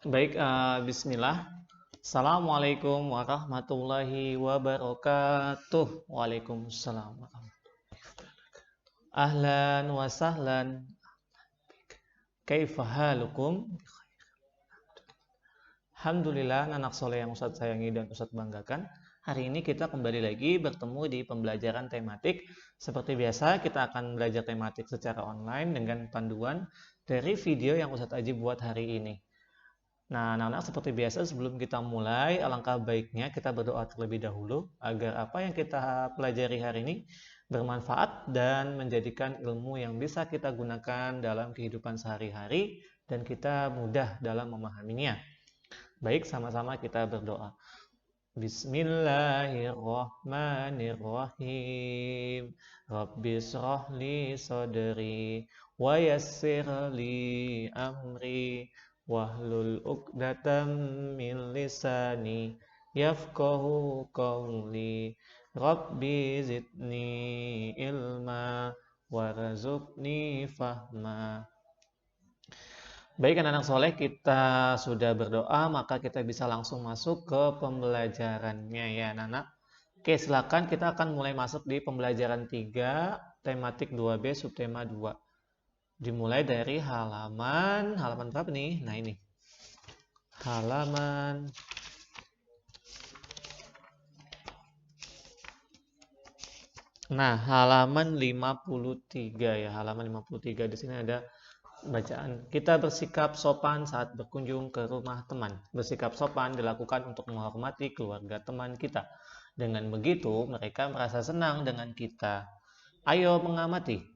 Baik, bismillah. Assalamualaikum warahmatullahi wabarakatuh. Waalaikumsalam. Ahlan wa sahlan. Kaifa halukum? Alhamdulillah, anak soleh yang Ustadz sayangi dan Ustadz banggakan. Hari ini kita kembali lagi bertemu di pembelajaran tematik. Seperti biasa, kita akan belajar tematik secara online dengan panduan dari video yang Ustadz Aji buat hari ini. Nah, anak-anak seperti biasa sebelum kita mulai, alangkah baiknya kita berdoa terlebih dahulu agar apa yang kita pelajari hari ini bermanfaat dan menjadikan ilmu yang bisa kita gunakan dalam kehidupan sehari-hari dan kita mudah dalam memahaminya. Baik, sama-sama kita berdoa. Bismillahirrahmanirrahim. Rabbi shrah li sadri wa yassir li amri wahlul 'uqdatam min lisani yafqahu qawli. Rabbi zidni ilma warzuqni fahma. Baik anak-anak soleh, kita sudah berdoa, maka kita bisa langsung masuk ke pembelajarannya ya anak-anak. Oke, silakan kita akan mulai masuk di pembelajaran 3, tematik 2B, subtema 2. Dimulai dari halaman berapa nih? Nah ini, halaman halaman 53 ya, halaman 53 di sini ada bacaan. Kita bersikap sopan saat berkunjung ke rumah teman. Bersikap sopan dilakukan untuk menghormati keluarga teman kita. Dengan begitu, mereka merasa senang dengan kita. Ayo mengamati.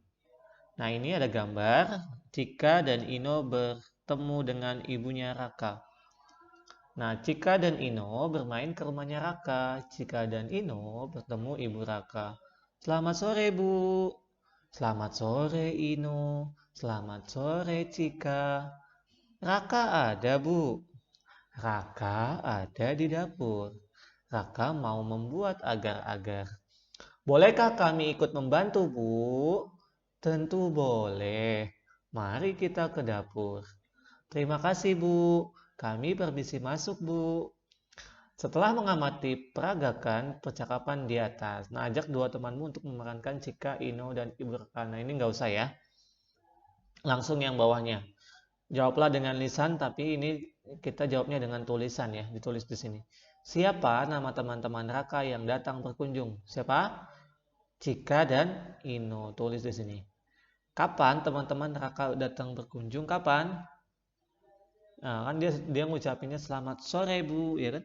Nah, ini ada gambar Cika dan Ino bertemu dengan ibunya Raka. Nah, Cika dan Ino bermain ke rumahnya Raka. Cika dan Ino bertemu ibu Raka. Selamat sore, Bu. Selamat sore, Ino. Selamat sore, Cika. Raka ada, Bu. Raka ada di dapur. Raka mau membuat agar-agar. Bolehkah kami ikut membantu, Bu? Tentu boleh. Mari kita ke dapur. Terima kasih, Bu. Kami permisi masuk, Bu. Setelah mengamati peragakan percakapan di atas, nah ajak dua temanmu untuk memerankan Cika, Ino, dan Ibu Raka. Nah ini nggak usah ya. Langsung yang bawahnya. Jawablah dengan lisan, tapi ini kita jawabnya dengan tulisan ya, ditulis di sini. Siapa nama teman-teman Raka yang datang berkunjung? Siapa? Cika dan Ino. Tulis di sini. Kapan teman-teman Raka datang berkunjung? Kapan? Nah, kan dia ngucapinnya selamat sore, Bu, ya kan?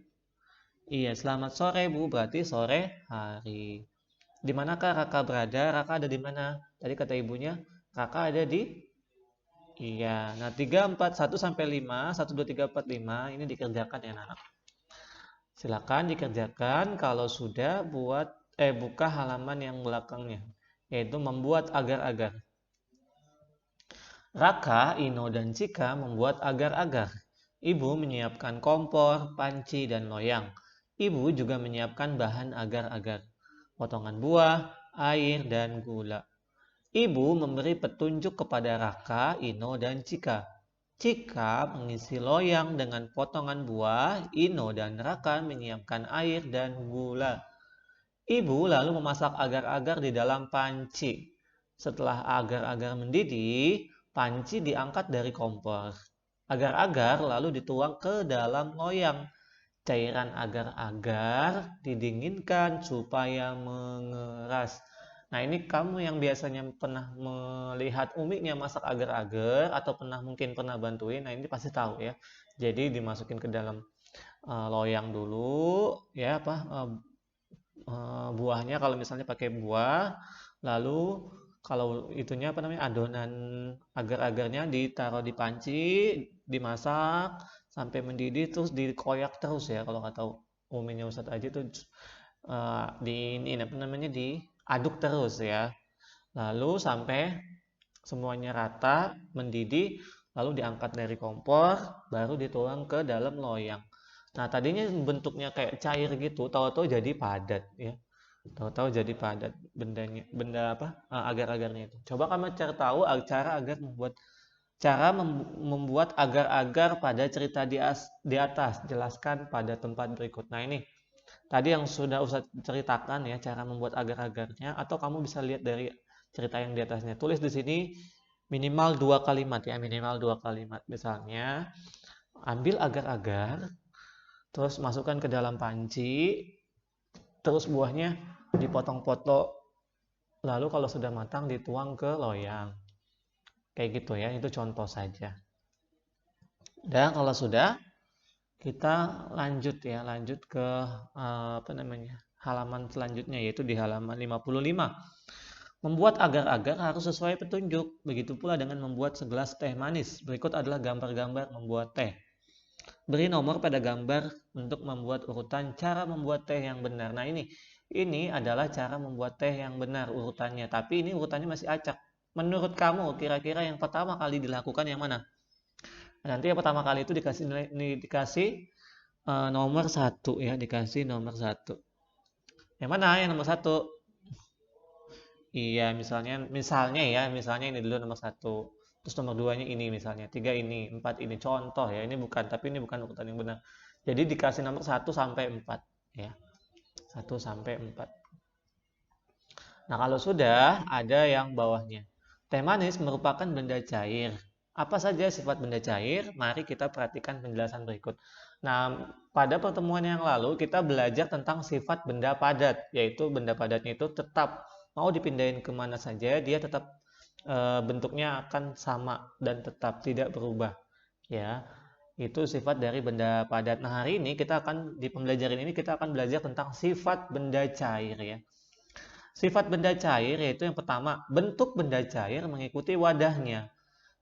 Iya, selamat sore Bu, berarti sore hari. Di manakah Raka berada? Raka ada di mana? Tadi kata ibunya, Raka ada di. Iya, nah 3, 4, 1 sampai 5, 1, 2, 3, 4, 5, ini dikerjakan ya anak-anak. Silakan dikerjakan, kalau sudah buka halaman yang belakangnya, yaitu membuat agar-agar. Raka, Ino, dan Cika membuat agar-agar. Ibu menyiapkan kompor, panci, dan loyang. Ibu juga menyiapkan bahan agar-agar, potongan buah, air, dan gula. Ibu memberi petunjuk kepada Raka, Ino, dan Cika. Cika mengisi loyang dengan potongan buah, Ino dan Raka menyiapkan air dan gula. Ibu lalu memasak agar-agar di dalam panci. Setelah agar-agar mendidih, panci diangkat dari kompor. Agar-agar lalu dituang ke dalam loyang. Cairan agar-agar didinginkan supaya mengeras. Nah ini kamu yang biasanya pernah melihat umiknya masak agar-agar atau mungkin pernah bantuin, nah ini pasti tahu ya. Jadi dimasukin ke dalam loyang dulu ya buahnya kalau misalnya pakai buah, lalu kalau itunya adonan agar-agarnya ditaruh di panci, dimasak sampai mendidih terus dikoyak terus ya kalau kata uminya Ustadz Aji tuh diaduk terus ya. Lalu sampai semuanya rata, mendidih, lalu diangkat dari kompor, baru dituang ke dalam loyang. Nah, tadinya bentuknya kayak cair gitu, tahu-tahu jadi padat ya. Tahu-tahu jadi padat benda agar-agarnya itu. Coba kamu cari tahu cara agar membuat Cara membuat agar-agar pada cerita di atas. Jelaskan pada tempat berikut. Nah ini tadi yang sudah Ustadz ceritakan ya, cara membuat agar-agarnya, atau kamu bisa lihat dari cerita yang di atasnya. Tulis di sini minimal 2 kalimat ya, minimal 2 kalimat. Misalnya, ambil agar-agar, terus masukkan ke dalam panci, terus buahnya dipotong-potong, lalu kalau sudah matang dituang ke loyang. Kayak gitu ya, itu contoh saja. Dan kalau sudah, kita lanjut ya, lanjut ke halaman selanjutnya, yaitu di halaman 55. Membuat agar-agar harus sesuai petunjuk. Begitu pula dengan membuat segelas teh manis. Berikut adalah gambar-gambar membuat teh. Beri nomor pada gambar untuk membuat urutan cara membuat teh yang benar. Nah ini adalah cara membuat teh yang benar urutannya. Tapi ini urutannya masih acak. Menurut kamu kira-kira yang pertama kali dilakukan yang mana? Nanti yang pertama kali itu dikasih nomor 1 ya, dikasih nomor 1. Yang mana yang nomor 1? Iya, misalnya ini dulu nomor 1. Terus nomor 2-nya ini misalnya, 3 ini, 4 ini. Contoh ya, tapi ini bukan urutan yang benar. Jadi dikasih nomor 1 sampai 4 ya. 1 sampai 4. Nah, kalau sudah ada yang bawahnya. Teh manis merupakan benda cair. Apa saja sifat benda cair? Mari kita perhatikan penjelasan berikut. Nah, pada pertemuan yang lalu kita belajar tentang sifat benda padat, yaitu benda padatnya itu tetap mau dipindahin kemana saja, dia tetap bentuknya akan sama dan tetap tidak berubah. Ya, itu sifat dari benda padat. Nah, hari ini di pembelajaran ini kita akan belajar tentang sifat benda cair ya. Sifat benda cair yaitu yang pertama, bentuk benda cair mengikuti wadahnya.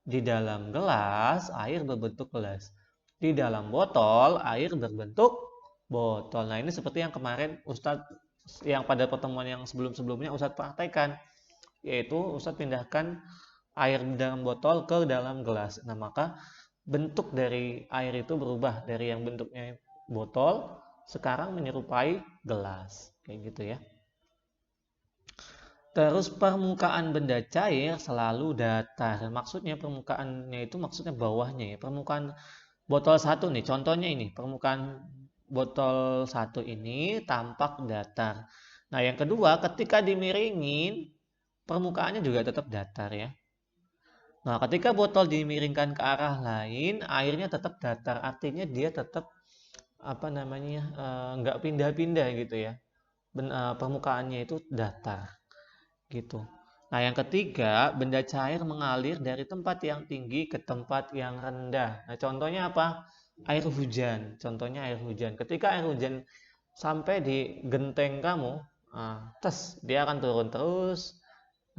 Di dalam gelas, air berbentuk gelas. Di dalam botol, air berbentuk botol. Nah, ini seperti yang kemarin Ustadz, yang pada pertemuan yang sebelum-sebelumnya Ustadz praktekkan, yaitu Ustadz pindahkan air di dalam botol ke dalam gelas. Nah, maka bentuk dari air itu berubah dari yang bentuknya botol, sekarang menyerupai gelas. Kayak gitu ya. Terus permukaan benda cair selalu datar. Maksudnya permukaannya itu maksudnya bawahnya ya. Permukaan botol 1 nih, contohnya ini. Permukaan botol 1 ini tampak datar. Nah, yang kedua, ketika dimiringin, permukaannya juga tetap datar ya. Nah, ketika botol dimiringkan ke arah lain, airnya tetap datar. Artinya dia tetap nggak pindah-pindah gitu ya. Permukaannya itu datar. Gitu. Nah, yang ketiga, benda cair mengalir dari tempat yang tinggi ke tempat yang rendah. Nah, contohnya apa? Air hujan. Contohnya air hujan. Ketika air hujan sampai di genteng kamu, dia akan turun terus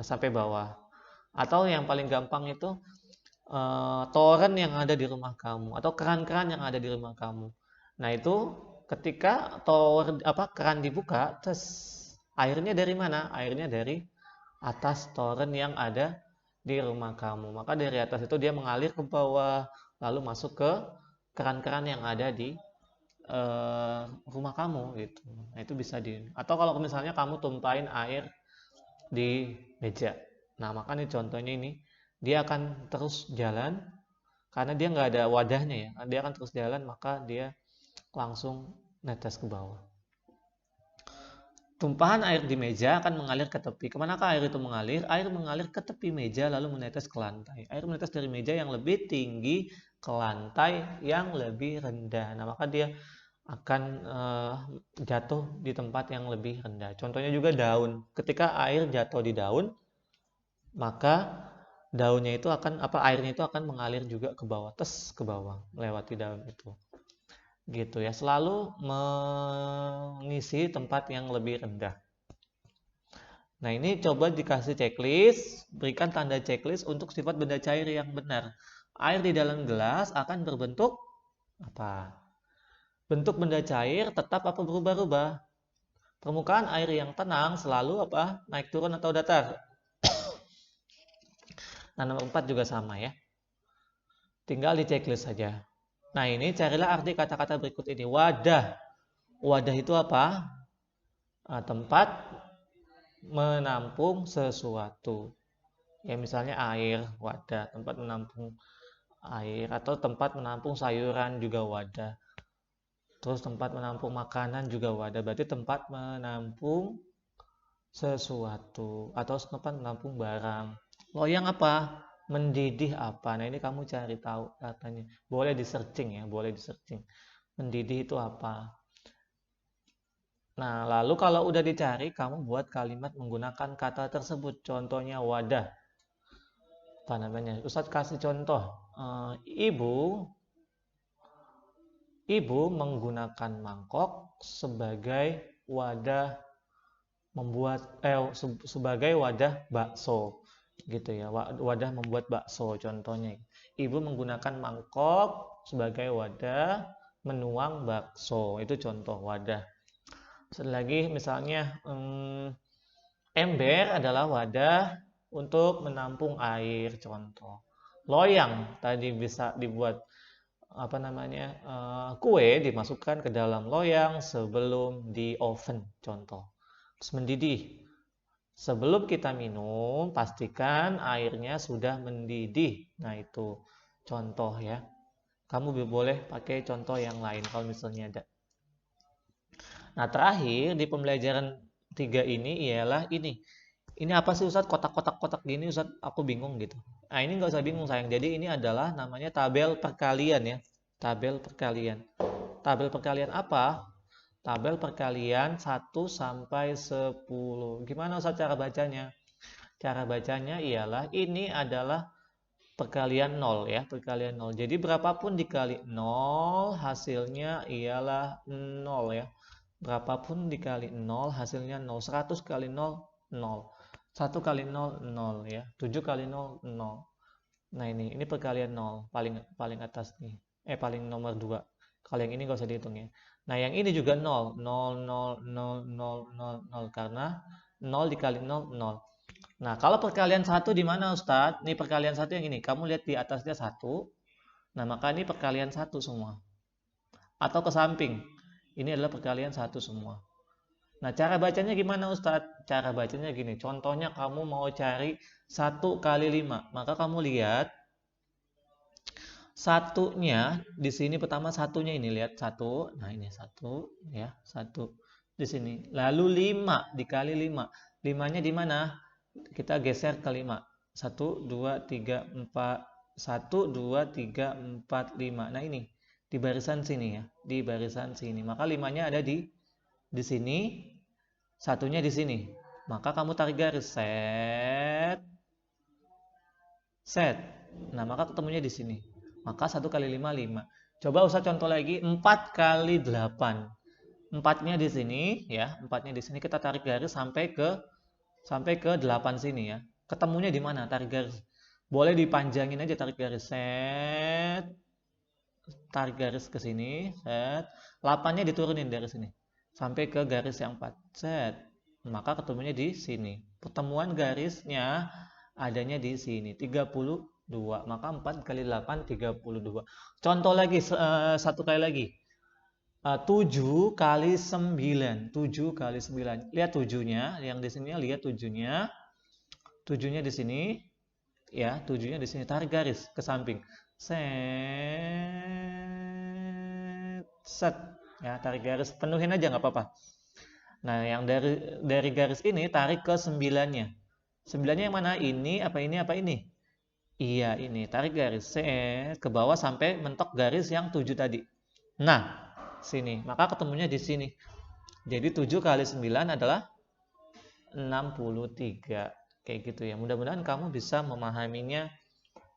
sampai bawah. Atau yang paling gampang itu toren yang ada di rumah kamu atau keran-keran yang ada di rumah kamu. Nah, itu ketika keran dibuka, airnya dari mana? Airnya dari atas toren yang ada di rumah kamu. Maka dari atas itu dia mengalir ke bawah, lalu masuk ke keran-keran yang ada di rumah kamu gitu. Nah, itu bisa atau kalau misalnya kamu tumpahin air di meja. Nah, maka nih contohnya ini, dia akan terus jalan karena dia nggak ada wadahnya ya. Dia akan terus jalan, maka dia langsung netes ke bawah. Tumpahan air di meja akan mengalir ke tepi. Kemanakah air itu mengalir? Air mengalir ke tepi meja lalu menetes ke lantai. Air menetes dari meja yang lebih tinggi ke lantai yang lebih rendah. Nah, maka dia akan jatuh di tempat yang lebih rendah. Contohnya juga daun. Ketika air jatuh di daun, maka daunnya itu airnya itu akan mengalir juga ke bawah, ke bawah, melewati daun itu. Gitu ya, selalu mengisi tempat yang lebih rendah. Nah, ini coba dikasih checklist, berikan tanda checklist untuk sifat benda cair yang benar. Air di dalam gelas akan berbentuk apa? Bentuk benda cair tetap apa berubah-ubah? Permukaan air yang tenang selalu apa? Naik turun atau datar? Nah, nomor 4 juga sama ya. Tinggal di checklist saja. Nah, ini carilah arti kata-kata berikut ini. Wadah. Wadah itu apa? Tempat menampung sesuatu. Ya misalnya air, wadah, tempat menampung air, atau tempat menampung sayuran juga wadah. Terus tempat menampung makanan juga wadah, berarti tempat menampung sesuatu atau tempat menampung barang. Loyang apa? Mendidih apa? Nah, ini kamu cari tahu katanya. Boleh di searching ya, boleh di searching. Mendidih itu apa? Nah, lalu kalau udah dicari, kamu buat kalimat menggunakan kata tersebut. Contohnya wadah. Apa namanya? Ustadz kasih contoh. Ibu menggunakan mangkok sebagai wadah sebagai wadah bakso gitu ya, wadah membuat bakso contohnya. Ibu menggunakan mangkok sebagai wadah menuang bakso, itu contoh wadah. Lagi misalnya ember adalah wadah untuk menampung air, contoh. Loyang tadi bisa dibuat apa namanya, kue dimasukkan ke dalam loyang sebelum di oven, contoh. Terus mendidih. Sebelum kita minum, pastikan airnya sudah mendidih. Nah, itu contoh ya. Kamu boleh pakai contoh yang lain kalau misalnya ada. Nah, terakhir di pembelajaran 3 ini ialah ini. Ini apa sih Ustadz? Kotak-kotak-kotak gini Ustadz, aku bingung gitu. Nah, ini nggak usah bingung sayang. Jadi ini adalah namanya tabel perkalian ya. Tabel perkalian. Tabel perkalian apa? Tabel perkalian 1 sampai 10. Gimana Ustadz cara bacanya? Cara bacanya ialah ini adalah perkalian 0 ya, perkalian 0. Jadi berapapun dikali 0 hasilnya ialah 0 ya. Berapapun dikali 0 hasilnya 0. 100 kali 0 0. 1 kali 0 0 ya. 7 kali 0 0. Nah, ini perkalian 0 paling atas nih. Paling nomor 2. Kalau yang ini nggak usah dihitung ya. Nah, yang ini juga 0 0 0 0 0 0 0 karena 0 dikali 0 0. Nah, kalau perkalian 1 di mana Ustadz? Ini perkalian 1 yang ini. Kamu lihat di atasnya 1. Nah, maka ini perkalian 1 semua. Atau ke samping. Ini adalah perkalian 1 semua. Nah, cara bacanya gimana Ustadz? Cara bacanya gini. Contohnya kamu mau cari 1 kali 5. Maka kamu lihat satunya di sini, pertama satunya ini, lihat 1. Nah, ini 1 ya, 1 di sini. Lalu 5 dikali 5. 5-nya di mana? Kita geser ke 5. 1 2 3 4 1 2 3 4 5. Nah, ini di barisan sini ya, di barisan sini. Maka 5-nya ada di sini, satunya di sini. Maka kamu tarik garis set. Nah, maka ketemunya di sini. Maka 1 kali 5 5. Coba usah contoh lagi 4 kali 8. 4-nya di sini ya, 4-nya di sini, kita tarik garis sampai ke 8 sini ya. Ketemunya di mana? Tarik garis. Boleh dipanjangin aja, tarik garis set. Tarik garis ke sini, set. 8-nya diturunin dari sini sampai ke garis yang 4. Set. Maka ketemunya di sini. Pertemuan garisnya adanya di sini. 32. Maka 4 kali 8 32. Contoh lagi, satu kali lagi. 7 kali 9. 7 kali 9. Lihat 7-nya, yang di sini lihat 7-nya. 7-nya di sini. Ya, 7-nya di sini. Tarik garis ke samping. Set. Ya, tarik garis. Penuhin aja nggak apa-apa. Nah, yang dari garis ini tarik ke 9-nya. 9-nya yang mana? Ini apa ini apa ini? Iya, ini. Tarik garis set ke bawah sampai mentok garis yang 7 tadi. Nah, sini. Maka ketemunya di sini. Jadi 7 kali 9 adalah 63. Kayak gitu ya. Mudah-mudahan kamu bisa memahaminya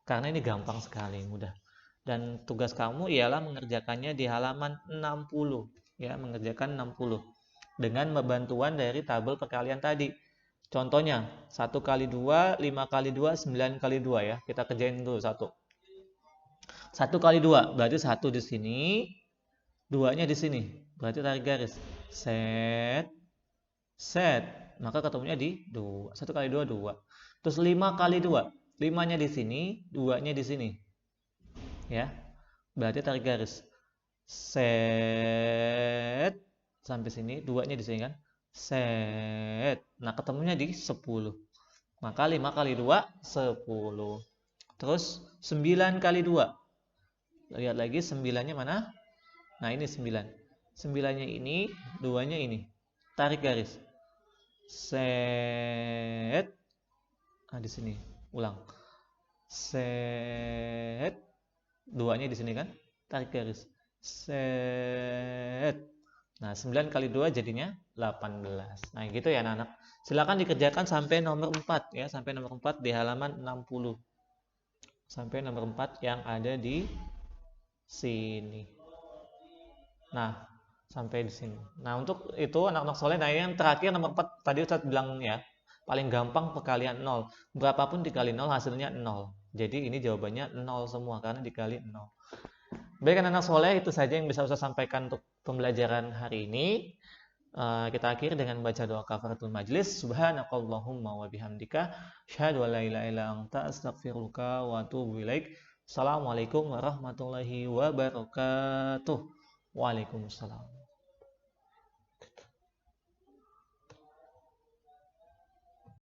karena ini gampang sekali, mudah. Dan tugas kamu ialah mengerjakannya di halaman 60 ya, mengerjakan 60 dengan bantuan dari tabel perkalian tadi. Contohnya 1 kali 2, 5 kali 2, 9 kali 2 ya. Kita kerjain dulu satu. 1 kali 2 berarti 1 di sini, 2-nya di sini. Berarti tarik garis. Set. Maka ketemunya di 2. 1 kali 2 2. Terus 5 kali 2. 5-nya di sini, 2-nya di sini. Ya. Berarti tarik garis. Set. Sampai sini, 2-nya di sini kan. Set. Nah, ketemunya di 10. Maka 5 kali 2, 10. Terus 9 kali 2. Lihat lagi 9-nya mana? Nah, ini 9. 9-nya ini, 2-nya ini. Tarik garis. Set. Nah, di sini. Ulang. Set. 2-nya di sini kan? Tarik garis. Set. Nah, 9 kali 2 jadinya 18. Nah, gitu ya anak-anak. Silakan dikerjakan sampai nomor 4 ya, sampai nomor 4 di halaman 60. Sampai nomor 4 yang ada di sini. Nah, sampai di sini. Nah, untuk itu anak-anak soleh, nah yang terakhir nomor 4 tadi Ustaz bilang ya, paling gampang perkalian 0. Berapapun dikali 0 hasilnya 0. Jadi ini jawabannya 0 semua karena dikali 0. Baik anak-anak soleh, itu saja yang bisa Ustaz sampaikan untuk pembelajaran hari ini. Kita akhiri dengan baca doa kafaratul majlis. Subhanakallahumma wa bihamdika asyhadu an la ilaha illa anta astaghfiruka wa atubu ilaik. Assalamualaikum warahmatullahi wabarakatuh. Waalaikumsalam.